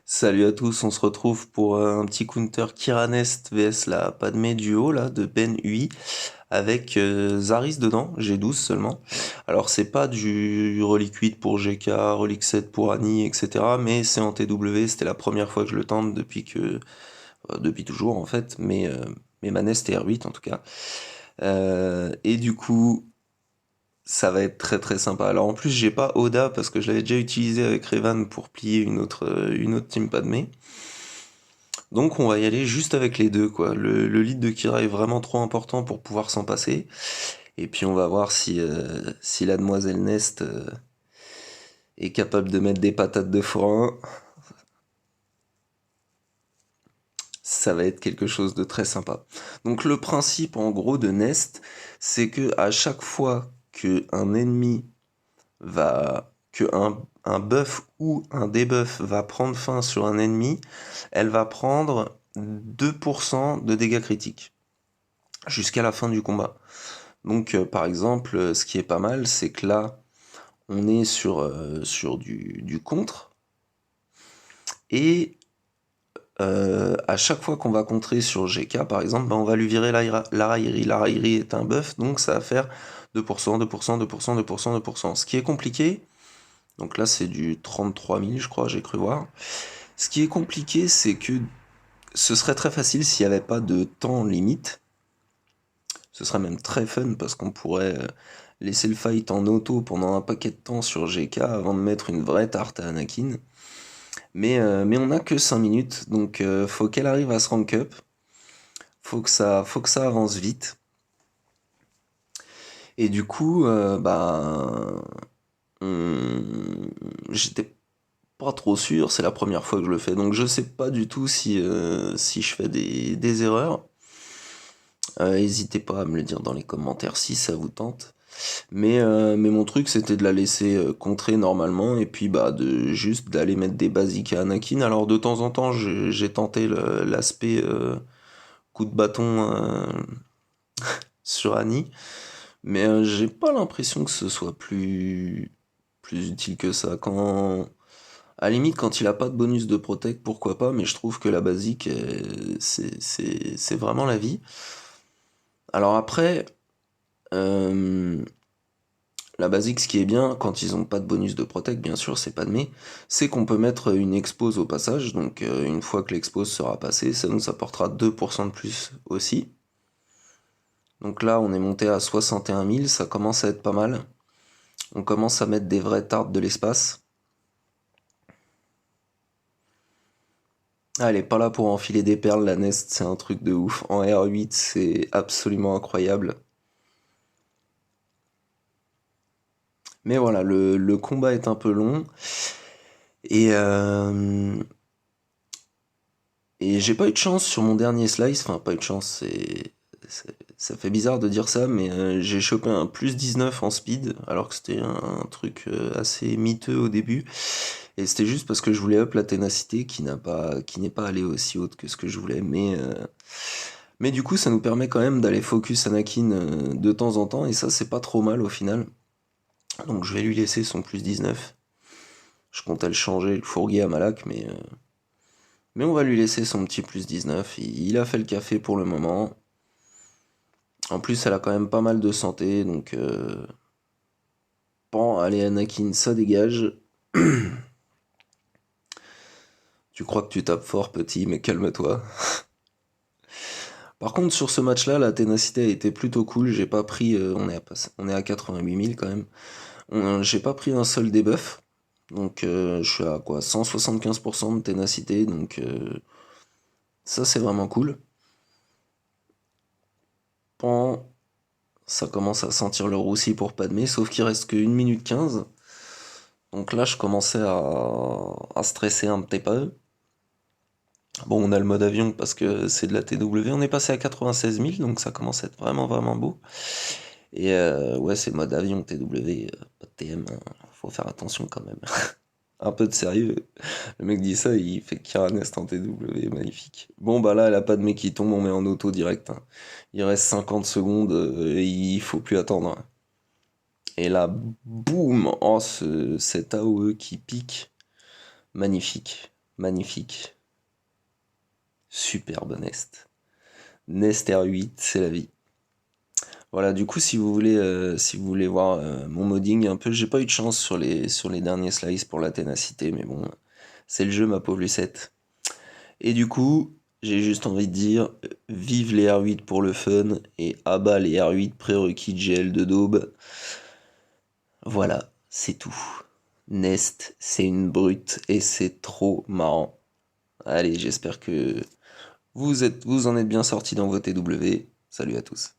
Salut à tous, on se retrouve pour un petit counter Kira Nest vs la Padmé Duo là, de Ben Hui avec Zaris dedans, G12 seulement. Alors c'est pas du Relic 8 pour GK, Relic 7 pour Annie, etc. Mais c'est en TW, c'était la première fois que je le tente depuis toujours en fait, mais ma Nest est R8 en tout cas. Et du coup, ça va être très très sympa. Alors en plus j'ai pas Oda parce que je l'avais déjà utilisé avec Revan pour plier une autre team Padmé. Donc on va y aller juste avec les deux, quoi. Le lead de Kira est vraiment trop important pour pouvoir s'en passer. Et puis on va voir si la demoiselle Nest est capable de mettre des patates de forain. Ça va être quelque chose de très sympa. Donc le principe en gros de Nest, c'est que à chaque fois que un ennemi un buff ou un debuff va prendre fin sur un ennemi, elle va prendre 2% de dégâts critiques jusqu'à la fin du combat. Donc par exemple, ce qui est pas mal, c'est que là, on est sur du contre, et à chaque fois qu'on va contrer sur GK, par exemple, ben, on va lui virer la raillerie. La raillerie est un buff, donc ça va faire 2%, 2%, 2%, 2%, 2%. Ce qui est compliqué, donc là c'est du 33 000, je crois, j'ai cru voir. Ce qui est compliqué, c'est que ce serait très facile s'il n'y avait pas de temps limite. Ce serait même très fun parce qu'on pourrait laisser le fight en auto pendant un paquet de temps sur GK avant de mettre une vraie tarte à Anakin. Mais on n'a que 5 minutes, donc faut qu'elle arrive à se rank up. Faut que ça avance vite. Et du coup, j'étais pas trop sûr, c'est la première fois que je le fais, donc je sais pas du tout si je fais des erreurs. N'hésitez pas à me le dire dans les commentaires si ça vous tente. Mais mon truc c'était de la laisser contrer normalement et puis bah de juste d'aller mettre des basiques à Anakin. Alors de temps en temps j'ai tenté l'aspect coup de bâton sur Annie, mais j'ai pas l'impression que ce soit plus utile que ça. À la limite quand il a pas de bonus de protect, pourquoi pas, mais je trouve que la basique c'est vraiment la vie. Alors après, euh, la basique, ce qui est bien, quand ils ont pas de bonus de protect, bien sûr, c'est pas de mais, c'est qu'on peut mettre une expose au passage, donc une fois que l'expose sera passée, ça nous apportera 2% de plus aussi. Donc là, on est monté à 61 000, ça commence à être pas mal. On commence à mettre des vraies tartes de l'espace. Ah, elle est pas là pour enfiler des perles, la Nest, c'est un truc de ouf. En R8, c'est absolument incroyable. Mais voilà, le combat est un peu long. Et, euh, Et j'ai pas eu de chance sur mon dernier slice, enfin pas eu de chance, ça fait bizarre de dire ça, mais j'ai chopé un plus 19 en speed, alors que c'était un truc assez miteux au début. Et c'était juste parce que je voulais up la ténacité qui n'est pas allée aussi haute que ce que je voulais, mais du coup ça nous permet quand même d'aller focus Anakin de temps en temps, et ça c'est pas trop mal au final. Donc je vais lui laisser son plus 19. Je comptais le changer, le fourguer à Malak, mais on va lui laisser son petit plus 19. Il a fait le café pour le moment. En plus, elle a quand même pas mal de santé, donc bon, allez Anakin, ça dégage. Tu crois que tu tapes fort, petit, mais calme-toi. Par contre, sur ce match-là, la ténacité a été plutôt cool. J'ai pas pris, on est à 88 000 quand même. J'ai pas pris un seul debuff, donc je suis à quoi, 175% de ténacité, donc ça c'est vraiment cool. Bon, ça commence à sentir le roussi pour Padmé, sauf qu'il reste que 1 minute 15. Donc là, je commençais à stresser un petit peu. Bon, on a le mode avion parce que c'est de la TW. On est passé à 96 000, donc ça commence à être vraiment, vraiment beau. Et ouais, c'est mode avion TW, pas de TM, hein. Faut faire attention quand même. Un peu de sérieux. Le mec dit ça, il fait Kiranest en TW, magnifique. Bon, bah là, elle a pas de mec qui tombe, on met en auto direct, hein. Il reste 50 secondes et il faut plus attendre, hein. Et là, boum! Oh, cet AOE qui pique. Magnifique. Magnifique. Superbe Nest. Nest R8, c'est la vie. Voilà, du coup, si vous voulez voir mon modding un peu, j'ai pas eu de chance sur les derniers slices pour la ténacité, mais bon, c'est le jeu, ma pauvre Lucette. Et du coup, j'ai juste envie de dire, vive les R8 pour le fun, et abat les R8 prérequis de GL de daube. Voilà, c'est tout. Nest, c'est une brute, et c'est trop marrant. Allez, j'espère que vous en êtes bien sortis dans vos TW. Salut à tous.